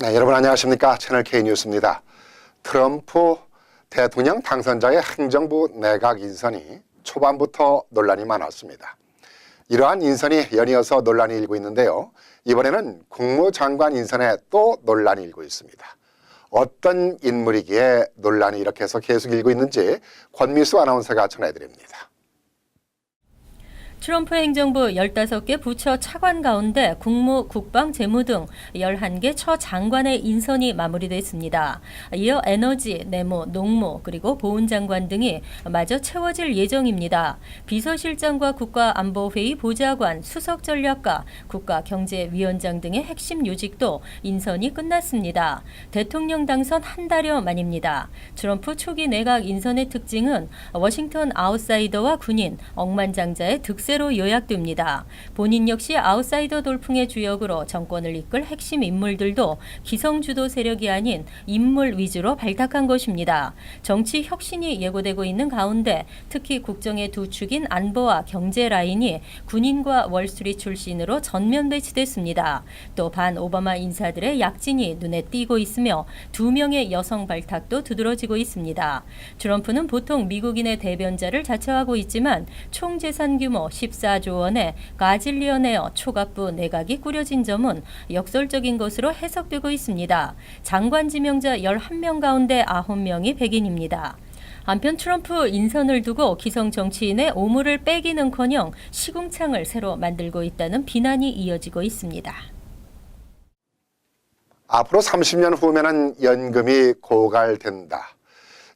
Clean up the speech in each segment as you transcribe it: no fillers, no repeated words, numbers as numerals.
네, 여러분 안녕하십니까? 채널 K뉴스입니다. 트럼프 대통령 당선자의 행정부 내각 인선이 초반부터 논란이 많았습니다. 이러한 인선이 연이어서 논란이 일고 있는데요. 이번에는 국무장관 인선에 또 논란이 일고 있습니다. 어떤 인물이기에 논란이 이렇게 해서 계속 일고 있는지 권미수 아나운서가 전해드립니다. 트럼프 행정부 15개 부처 차관 가운데 국무, 국방, 재무 등 11개 처장관의 인선이 마무리됐습니다. 이어 에너지, 내무, 농무, 그리고 보훈장관 등이 마저 채워질 예정입니다. 비서실장과 국가안보회의 보좌관, 수석전략가, 국가경제위원장 등의 핵심 요직도 인선이 끝났습니다. 대통령 당선 한 달여 만입니다. 트럼프 초기 내각 인선의 특징은 워싱턴 아웃사이더와 군인, 억만장자의 득세로 요약됩니다. 본인 역시 아웃사이더 돌풍의 주역으로 정권을 이끌 핵심 인물들도 기성주도 세력이 아닌 인물 위주로 발탁한 것입니다. 정치 혁신이 예고되고 있는 가운데 특히 국정의 두 축인 안보와 경제 라인이 군인과 월스트리트 출신으로 전면 배치됐습니다. 또 반 오바마 인사들의 약진이 눈에 띄고 있으며 2명의 여성 발탁도 두드러지고 있습니다. 트럼프는 보통 미국인의 대변자를 자처하고 있지만 총 재산 규모 14조 원의 가질리언웨어 초갑부 내각이 꾸려진 점은 역설적인 것으로 해석되고 있습니다. 장관 지명자 11명 가운데 9명이 백인입니다. 한편 트럼프 인선을 두고 기성 정치인의 오물을 빼기는커녕 시궁창을 새로 만들고 있다는 비난이 이어지고 있습니다. 앞으로 30년 후면은 연금이 고갈된다.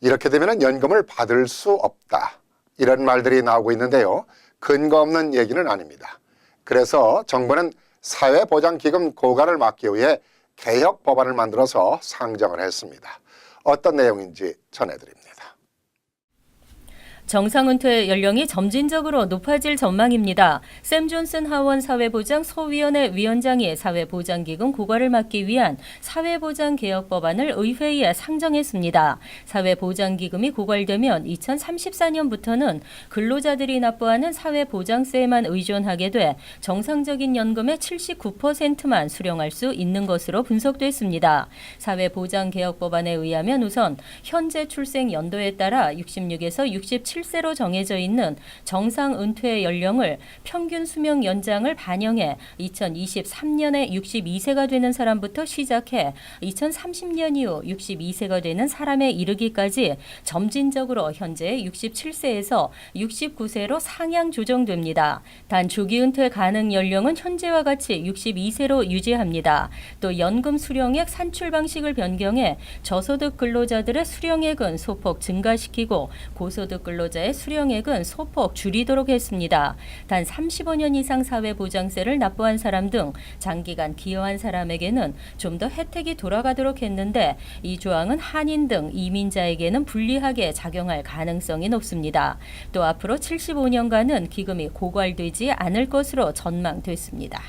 이렇게 되면 연금을 받을 수 없다. 이런 말들이 나오고 있는데요. 근거 없는 얘기는 아닙니다. 그래서 정부는 사회보장기금 고갈을 막기 위해 개혁 법안을 만들어서 상정을 했습니다. 어떤 내용인지 전해드립니다. 정상은퇴 연령이 점진적으로 높아질 전망입니다. 샘 존슨 하원 사회보장 소위원회 위원장이 사회보장기금 고갈을 막기 위한 사회보장개혁 법안을 의회에 상정했습니다. 사회보장기금이 고갈되면 2034년부터는 근로자들이 납부하는 사회보장세에만 의존하게 돼 정상적인 연금의 79%만 수령할 수 있는 것으로 분석됐습니다. 사회보장개혁 법안에 의하면 우선 현재 출생 연도에 따라 66에서 67세로 정해져 있는 정상 은퇴 연령을 평균 수명 연장을 반영해 2023년에 62세가 되는 사람부터 시작해 2030년 이후 62세가 되는 사람에 이르기까지 점진적으로 현재 67세에서 69세로 상향 조정됩니다. 단 조기 은퇴 가능 연령은 현재와 같이 62세로 유지합니다. 또 연금 수령액 산출 방식을 변경해 저소득 근로자들의 수령액은 소폭 증가시키고 고소득 근로자의 수령액은 소폭 줄이도록 했습니다. 단 35년 이상 사회보장세를 납부한 사람 등 장기간 기여한 사람에게는 좀 더 혜택이 돌아가도록 했는데 이 조항은 한인 등 이민자에게는 불리하게 작용할 가능성이 높습니다. 또 앞으로 75년간은 기금이 고갈되지 않을 것으로 전망됐습니다.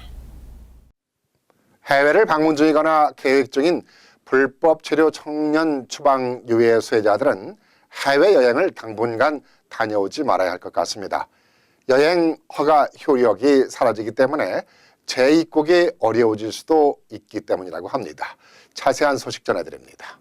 해외를 방문 중이거나 계획 중인 불법 체류 청년 추방 유예 수혜자들은 해외여행을 당분간 다녀오지 말아야 할 것 같습니다. 여행 허가 효력이 사라지기 때문에 재입국이 어려워질 수도 있기 때문이라고 합니다. 자세한 소식 전해드립니다.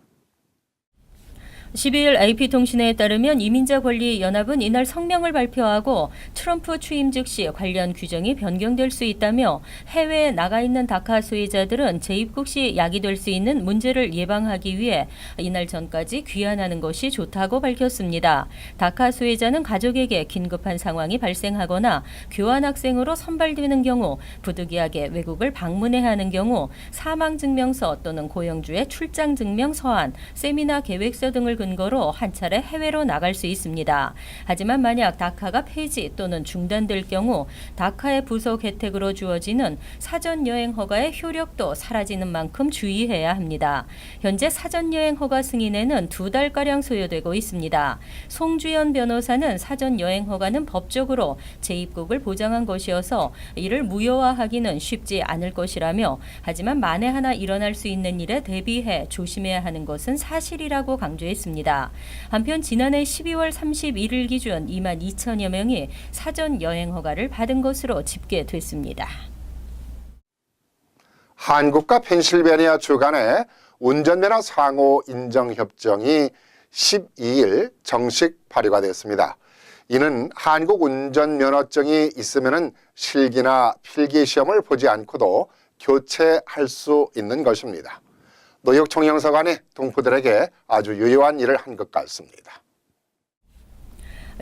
12일 AP통신에 따르면 이민자권리연합은 이날 성명을 발표하고 트럼프 취임 즉시 관련 규정이 변경될 수 있다며 해외에 나가 있는 다카 수혜자들은 재입국 시 야기될 수 있는 문제를 예방하기 위해 이날 전까지 귀환하는 것이 좋다고 밝혔습니다. 다카 수혜자는 가족에게 긴급한 상황이 발생하거나 교환학생으로 선발되는 경우, 부득이하게 외국을 방문해야 하는 경우, 사망증명서 또는 고영주의 출장증명 서한, 세미나 계획서 등을 근거로 한 차례 해외로 나갈 수 있습니다. 하지만 만약 다카가 폐지 또는 중단될 경우 다카의 부속 혜택으로 주어지는 사전 여행 허가의 효력도 사라지는 만큼 주의해야 합니다. 현재 사전 여행 허가 승인에는 2달가량 소요되고 있습니다. 송주연 변호사는 사전 여행 허가는 법적으로 재입국을 보장한 것이어서 이를 무효화하기는 쉽지 않을 것이라며 하지만 만에 하나 일어날 수 있는 일에 대비해 조심해야 하는 것은 사실이라고 강조했습니다. 한편 지난해 12월 31일 기준 2만 2천여 명이 사전 여행 허가를 받은 것으로 집계됐습니다. 한국과 펜실베니아 주 간의 운전면허 상호 인정 협정이 12일 정식 발의가 됐습니다. 이는 한국 운전면허증이 있으면 실기나 필기 시험을 보지 않고도 교체할 수 있는 것입니다. 노역 총영사관이 동포들에게 아주 유효한 일을 한 것 같습니다.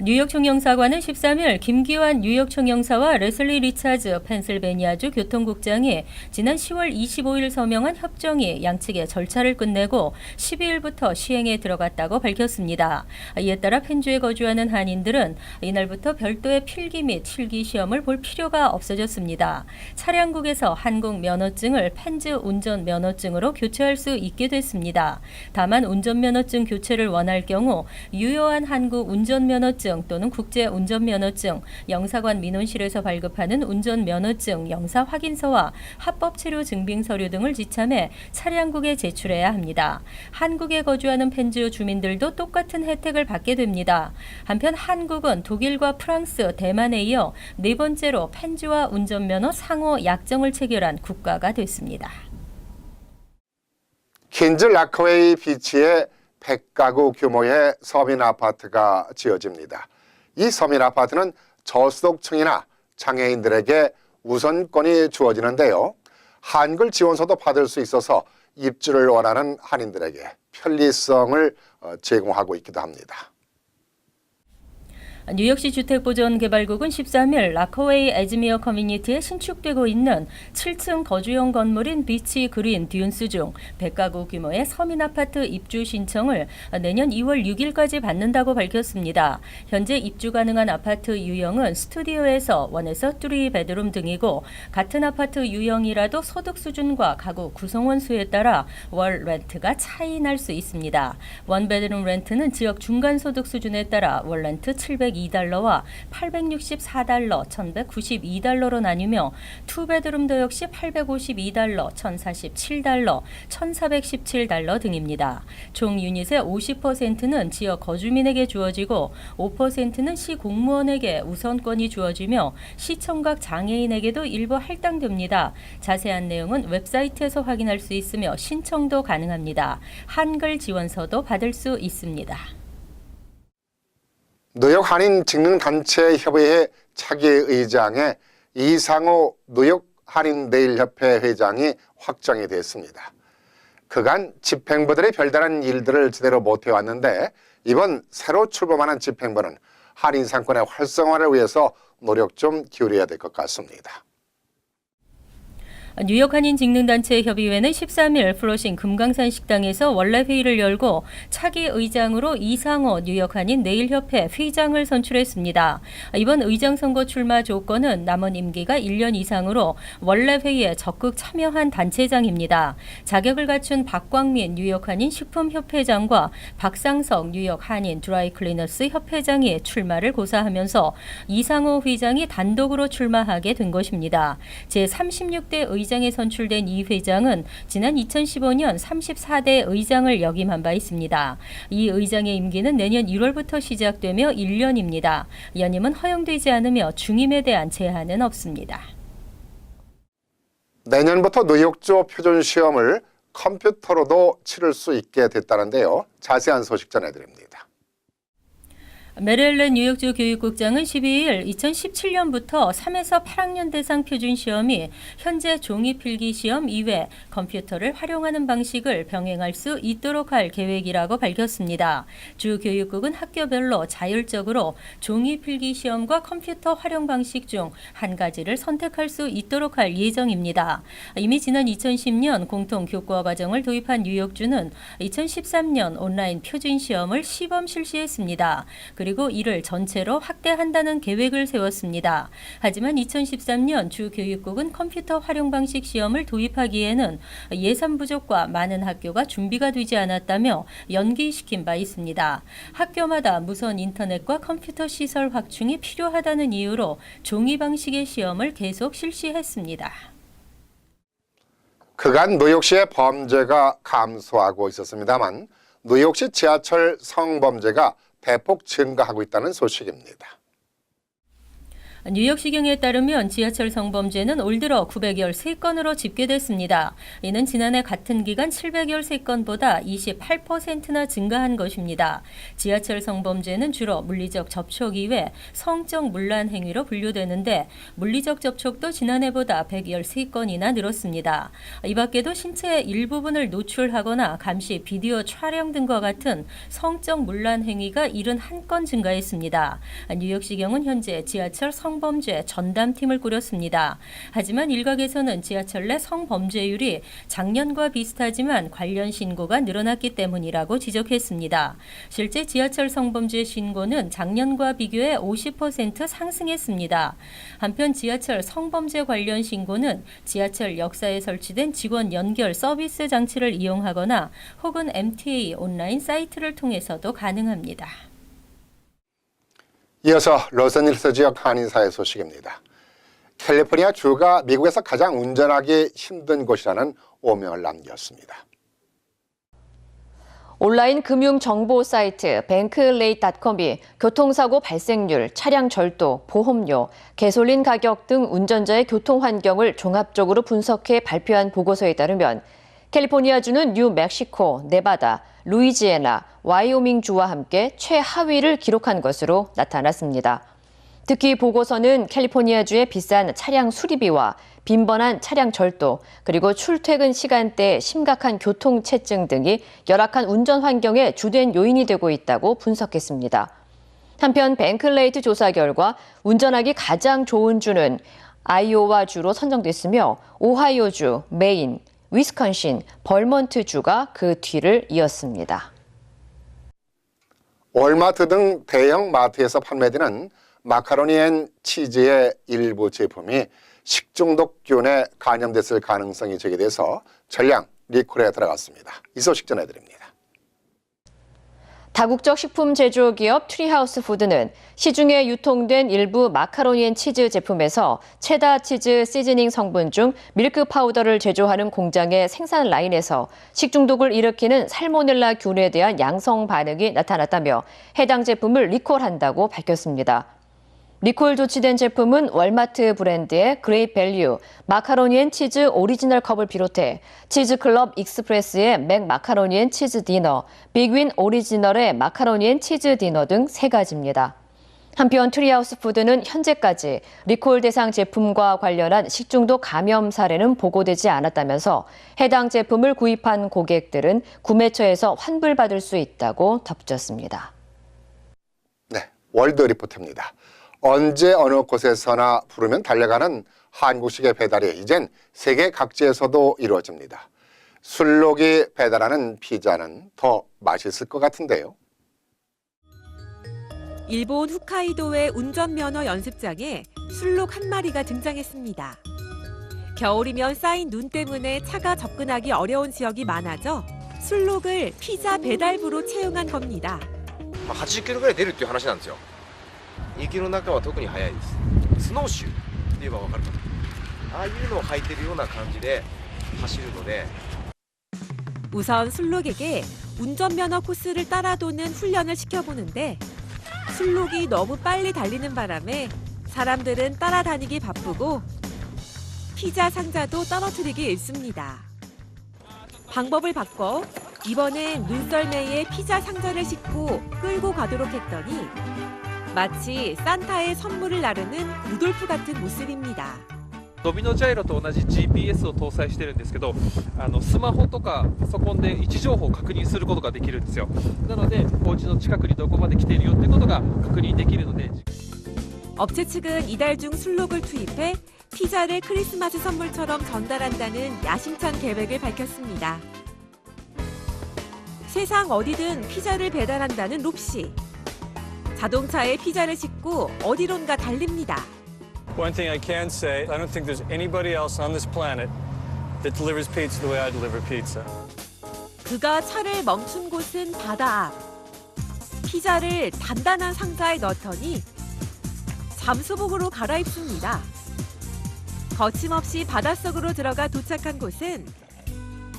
뉴욕 총영사관은 13일 김기환 뉴욕 총영사와 레슬리 리차즈 펜실베니아주 교통국장이 지난 10월 25일 서명한 협정이 양측의 절차를 끝내고 12일부터 시행에 들어갔다고 밝혔습니다. 이에 따라 펜주에 거주하는 한인들은 이날부터 별도의 필기 및 실기 시험을 볼 필요가 없어졌습니다. 차량국에서 한국 면허증을 펜즈 운전면허증으로 교체할 수 있게 됐습니다. 다만 운전면허증 교체를 원할 경우 유효한 한국 운전면허증 또는 국제운전면허증, 영사관 민원실에서 발급하는 운전면허증, 영사확인서와 합법체류 증빙서류 등을 지참해 차량국에 제출해야 합니다. 한국에 거주하는 펜주 주민들도 똑같은 혜택을 받게 됩니다. 한편 한국은 독일과 프랑스, 대만에 이어 네 번째로 펜주와 운전면허 상호 약정을 체결한 국가가 됐습니다. 퀸즈 라커웨이 비치에 100가구 규모의 서민 아파트가 지어집니다. 이 서민 아파트는 저소득층이나 장애인들에게 우선권이 주어지는데요. 한글 지원서도 받을 수 있어서 입주를 원하는 한인들에게 편리성을 제공하고 있기도 합니다. 뉴욕시 주택보전개발국은 13일 라커웨이 에즈미어 커뮤니티에 신축되고 있는 7층 거주용 건물인 비치 그린 듀운스 중 100가구 규모의 서민 아파트 입주 신청을 내년 2월 6일까지 받는다고 밝혔습니다. 현재 입주 가능한 아파트 유형은 스튜디오에서 1에서 3베드룸 등이고 같은 아파트 유형이라도 소득 수준과 가구 구성원 수에 따라 월 렌트가 차이 날 수 있습니다. 1베드룸 렌트는 지역 중간 소득 수준에 따라 월 렌트 702달러와 864달러, 1192달러로 나뉘며 2베드룸도 역시 852달러, 1047달러, 1417달러 등입니다. 총 유닛의 50%는 지역 거주민에게 주어지고 5%는 시 공무원에게 우선권이 주어지며 시청각 장애인에게도 일부 할당됩니다. 자세한 내용은 웹사이트에서 확인할 수 있으며 신청도 가능합니다. 한글 지원서도 받을 수 있습니다. 뉴욕 한인 직능단체협의회 차기 의장에 이상호 뉴욕 한인 내일협회 회장이 확정이 됐습니다. 그간 집행부들의 별다른 일들을 제대로 못해왔는데 이번 새로 출범하는 집행부는 한인 상권의 활성화를 위해서 노력 좀 기울여야 될 것 같습니다. 뉴욕 한인 직능단체 협의회는 13일 플러싱 금강산 식당에서 원래 회의를 열고 차기 의장으로 이상호 뉴욕 한인 내일협회 회장을 선출했습니다. 이번 의장 선거 출마 조건은 남은 임기가 1년 이상으로 원래 회의에 적극 참여한 단체장입니다. 자격을 갖춘 박광민 뉴욕 한인 식품협회장과 박상석 뉴욕 한인 드라이클리너스 협회장이 출마를 고사하면서 이상호 회장이 단독으로 출마하게 된 것입니다. 제36대 의장에 선출된 이 회장은 지난 2015년 34대 의장을 역임한 바 있습니다. 이 의장의 임기는 내년 1월부터 시작되며 1년입니다. 연임은 허용되지 않으며 중임에 대한 제한은 없습니다. 내년부터 뉴욕주 표준시험을 컴퓨터로도 치를 수 있게 됐다는데요. 자세한 소식 전해드립니다. 메릴랜드 뉴욕주 교육국장은 12일 2017년부터 3에서 8학년 대상 표준시험이 현재 종이필기시험 이외 컴퓨터를 활용하는 방식을 병행할 수 있도록 할 계획이라고 밝혔습니다. 주 교육국은 학교별로 자율적으로 종이필기시험과 컴퓨터 활용 방식 중 한 가지를 선택할 수 있도록 할 예정입니다. 이미 지난 2010년 공통교과 과정을 도입한 뉴욕주는 2013년 온라인 표준시험을 시범 실시했습니다. 그리고 이를 전체로 확대한다는 계획을 세웠습니다. 하지만 2013년 주 교육국은 컴퓨터 활용 방식 시험을 도입하기에는 예산 부족과 많은 학교가 준비가 되지 않았다며 연기시킨 바 있습니다. 학교마다 무선 인터넷과 컴퓨터 시설 확충이 필요하다는 이유로 종이 방식의 시험을 계속 실시했습니다. 그간 뉴욕시의 범죄가 감소하고 있었습니다만 뉴욕시 지하철 성범죄가 대폭 증가하고 있다는 소식입니다. 뉴욕시경에 따르면 지하철 성범죄는 올 들어 913건으로 집계됐습니다. 이는 지난해 같은 기간 713건보다 28%나 증가한 것입니다. 지하철 성범죄는 주로 물리적 접촉 이외 성적 문란 행위로 분류되는데 물리적 접촉도 지난해보다 113건이나 늘었습니다. 이 밖에도 신체의 일부분을 노출하거나 감시 비디오 촬영 등과 같은 성적 문란 행위가 71건 증가했습니다. 뉴욕시경은 현재 지하철 성범죄 전담팀을 꾸렸습니다. 하지만 일각에서는 지하철 내 성범죄율이 작년과 비슷하지만 관련 신고가 늘어났기 때문이라고 지적했습니다. 실제 지하철 성범죄 신고는 작년과 비교해 50% 상승했습니다. 한편 지하철 성범죄 관련 신고는 지하철 역사에 설치된 직원 연결 서비스 장치를 이용하거나 혹은 MTA 온라인 사이트를 통해서도 가능합니다. 이어서 로스앤젤레스 지역 한인사회 소식입니다. 캘리포니아 주가 미국에서 가장 운전하기 힘든 곳이라는 오명을 남겼습니다. 온라인 금융 정보 사이트 bankrate.com이 교통사고 발생률, 차량 절도, 보험료, 가솔린 가격 등 운전자의 교통 환경을 종합적으로 분석해 발표한 보고서에 따르면 캘리포니아주는 뉴멕시코, 네바다, 루이지애나, 와이오밍주와 함께 최하위를 기록한 것으로 나타났습니다. 특히 보고서는 캘리포니아주의 비싼 차량 수리비와 빈번한 차량 절도, 그리고 출퇴근 시간대의 심각한 교통체증 등이 열악한 운전 환경의 주된 요인이 되고 있다고 분석했습니다. 한편 뱅클레이트 조사 결과 운전하기 가장 좋은 주는 아이오와주로 선정됐으며 오하이오주, 메인, 위스콘신, 벌몬트주가 그 뒤를 이었습니다. 월마트 등 대형 마트에서 판매되는 마카로니 앤 치즈의 일부 제품이 식중독균에 감염됐을 가능성이 제기돼서 전량 리콜에 들어갔습니다. 이 소식 전해드립니다. 다국적 식품 제조기업 트리하우스 푸드는 시중에 유통된 일부 마카로니 앤 치즈 제품에서 체다 치즈 시즈닝 성분 중 밀크 파우더를 제조하는 공장의 생산 라인에서 식중독을 일으키는 살모넬라 균에 대한 양성 반응이 나타났다며 해당 제품을 리콜한다고 밝혔습니다. 리콜 조치된 제품은 월마트 브랜드의 그레이트 밸류, 마카로니 앤 치즈 오리지널 컵을 비롯해 치즈클럽 익스프레스의 맥 마카로니 앤 치즈 디너, 빅윈 오리지널의 마카로니 앤 치즈 디너 등 3가지입니다. 한편 트리하우스 푸드는 현재까지 리콜 대상 제품과 관련한 식중독 감염 사례는 보고되지 않았다면서 해당 제품을 구입한 고객들은 구매처에서 환불받을 수 있다고 덧붙였습니다. 네, 월드 리포트입니다. 언제 어느 곳에서나 부르면 달려가는 한국식의 배달이 이젠 세계 각지에서도 이루어집니다. 술록이 배달하는 피자는 더 맛있을 것 같은데요. 일본 홋카이도의 운전면허 연습장에 술록 한 마리가 등장했습니다. 겨울이면 쌓인 눈 때문에 차가 접근하기 어려운 지역이 많아져 술록을 피자 배달부로 채용한 겁니다. 80キロぐらい出るっていう話なんですよ。雪の中は特に速いです。スノーシューって言えばわかるかな。ああいうのを履いてるような感じで走るので。 우선 술록에게 운전면허 코스를 따라 도는 훈련을 시켜보는데 술록이 너무 빨리 달리는 바람에 사람들은 따라다니기 바쁘고 피자 상자도 떨어뜨리기 일쑤입니다. 방법을 바꿔 이번엔 눈썰매에 피자 상자를 싣고 끌고 가도록 했더니 마치 산타의 선물을 나르는 루돌프 같은 모습입니다. ドミノジャイロと同じ GPS を搭載してるんですけど、スマホとかパソコンで位置情報を確認することができるんですよ。なのでお家の近くにどこまで来ているよってことが確認できるので。 업체 측은 이달 중 술록을 투입해 피자를 크리스마스 선물처럼 전달한다는 야심찬 계획을 밝혔습니다. 세상 어디든 피자를 배달한다는 롭씨. 자동차에 피자를 싣고 어디론가 달립니다. One thing I can say, I don't think there's anybody else on this planet that delivers pizza the way I deliver pizza. 그가 차를 멈춘 곳은 바다 앞. 피자를 단단한 상자에 넣더니 잠수복으로 갈아입습니다. 거침없이 바닷속으로 들어가 도착한 곳은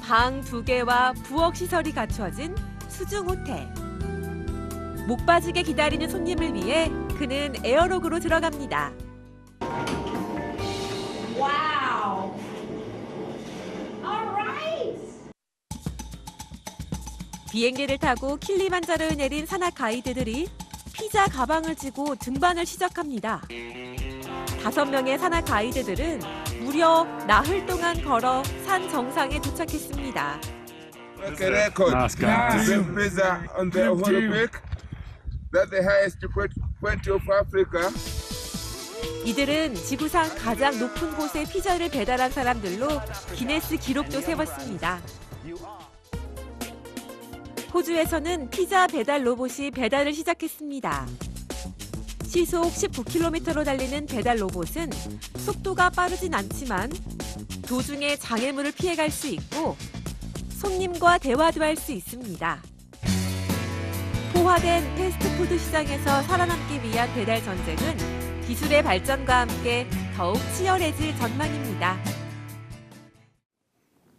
방 2개와 부엌 시설이 갖춰진 수중 호텔. 목 빠지게 기다리는 손님을 위해 그는 에어록으로 들어갑니다. Wow. All right. 비행기를 타고 킬리만자로에 내린 산악 가이드들이 피자 가방을 지고 등반을 시작합니다. 5명의 산악 가이드들은 무려 나흘 동안 걸어 산 정상에 도착했습니다. Nice guys. Pizza on the Olympic. That's the highest point of Africa. 이들은 지구상 가장 높은 곳에 피자를 배달한 사람들로 기네스 기록도 세웠습니다. 호주에서는 피자 배달 로봇이 배달을 시작했습니다. 시속 19km로 달리는 배달 로봇은 속도가 빠르진 않지만 도중에 장애물을 피해갈 수 있고 손님과 대화도 할 수 있습니다. 포화된 패스트푸드 시장에서 살아남기 위한 배달 전쟁은 기술의 발전과 함께 더욱 치열해질 전망입니다.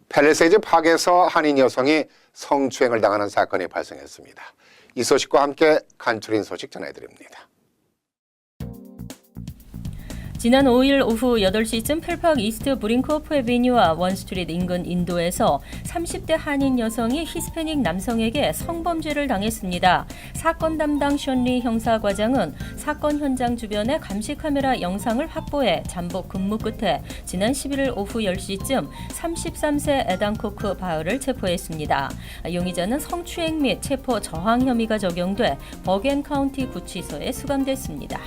팰리세이드 파크에서 한인 여성이 성추행을 당하는 사건이 발생했습니다. 이 소식과 함께 간추린 소식 전해드립니다. 지난 5일 오후 8시쯤 펠팍 이스트 브링크오프 에비뉴와 원스트리트 인근 인도에서 30대 한인 여성이 히스패닉 남성에게 성범죄를 당했습니다. 사건 담당 션리 형사과장은 사건 현장 주변의 감시 카메라 영상을 확보해 잠복 근무 끝에 지난 11일 오후 10시쯤 33세 에단 코크 바흐를 체포했습니다. 용의자는 성추행 및 체포 저항 혐의가 적용돼 버겐 카운티 구치소에 수감됐습니다.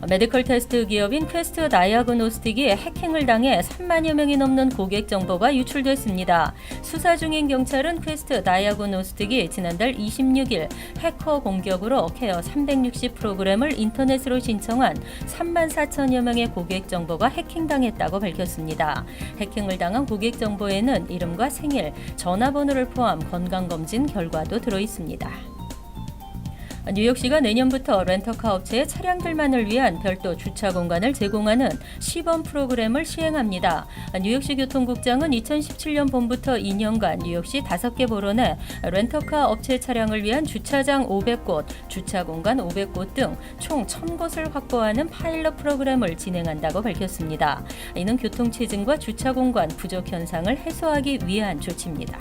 메디컬 테스트 기업인 퀘스트 다이아그노스틱이 해킹을 당해 3만여 명이 넘는 고객 정보가 유출됐습니다. 수사 중인 경찰은 퀘스트 다이아그노스틱이 지난달 26일 해커 공격으로 케어 360 프로그램을 인터넷으로 신청한 3만 4천여 명의 고객 정보가 해킹당했다고 밝혔습니다. 해킹을 당한 고객 정보에는 이름과 생일, 전화번호를 포함 건강검진 결과도 들어있습니다. 뉴욕시가 내년부터 렌터카 업체의 차량들만을 위한 별도 주차 공간을 제공하는 시범 프로그램을 시행합니다. 뉴욕시 교통국장은 2017년 봄부터 2년간 뉴욕시 5개 보로 내 렌터카 업체 차량을 위한 주차장 500곳, 주차 공간 500곳 등 총 1,000곳을 확보하는 파일럿 프로그램을 진행한다고 밝혔습니다. 이는 교통체증과 주차 공간 부족 현상을 해소하기 위한 조치입니다.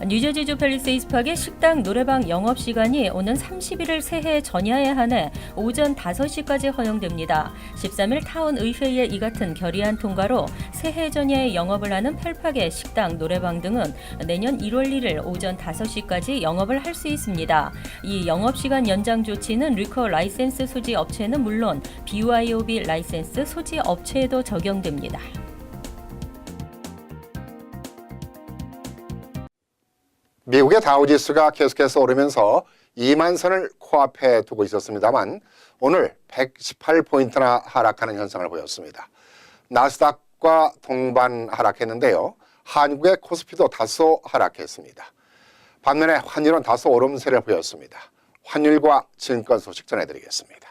뉴저지주 팰리세이드 파크의 식당, 노래방 영업시간이 오는 31일 새해 전야에 한해 오전 5시까지 허용됩니다. 13일 타운 의회의 이 같은 결의안 통과로 새해 전야에 영업을 하는 펠팍의 식당, 노래방 등은 내년 1월 1일 오전 5시까지 영업을 할 수 있습니다. 이 영업시간 연장 조치는 리커 라이센스 소지 업체는 물론 BYOB 라이센스 소지 업체에도 적용됩니다. 미국의 다우지수가 계속해서 오르면서 2만 선을 코앞에 두고 있었습니다만 오늘 118포인트나 하락하는 현상을 보였습니다. 나스닥과 동반 하락했는데요. 한국의 코스피도 다소 하락했습니다. 반면에 환율은 다소 오름세를 보였습니다. 환율과 증권 소식 전해드리겠습니다.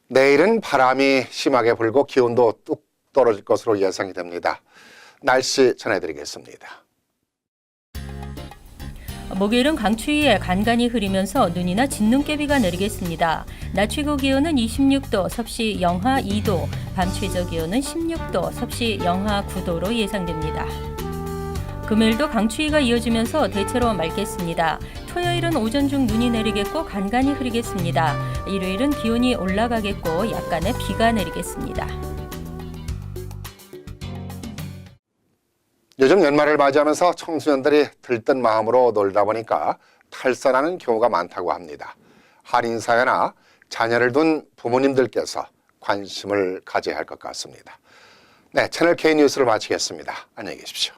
내일은 바람이 심하게 불고 기온도 뚝 떨어질 것으로 예상이 됩니다. 날씨 전해드리겠습니다. 목요일은 강추위에 간간히 흐리면서 눈이나 진눈깨비가 내리겠습니다. 낮 최고 기온은 26도, 섭씨 영하 2도, 밤 최저 기온은 16도, 섭씨 영하 9도로 예상됩니다. 금요일도 강추위가 이어지면서 대체로 맑겠습니다. 토요일은 오전 중 눈이 내리겠고 간간히 흐리겠습니다. 일요일은 기온이 올라가겠고 약간의 비가 내리겠습니다. 요즘 연말을 맞이하면서 청소년들이 들뜬 마음으로 놀다 보니까 탈선하는 경우가 많다고 합니다. 할인 사회나 자녀를 둔 부모님들께서 관심을 가져야 할 것 같습니다. 네, 채널 K 뉴스를 마치겠습니다. 안녕히 계십시오.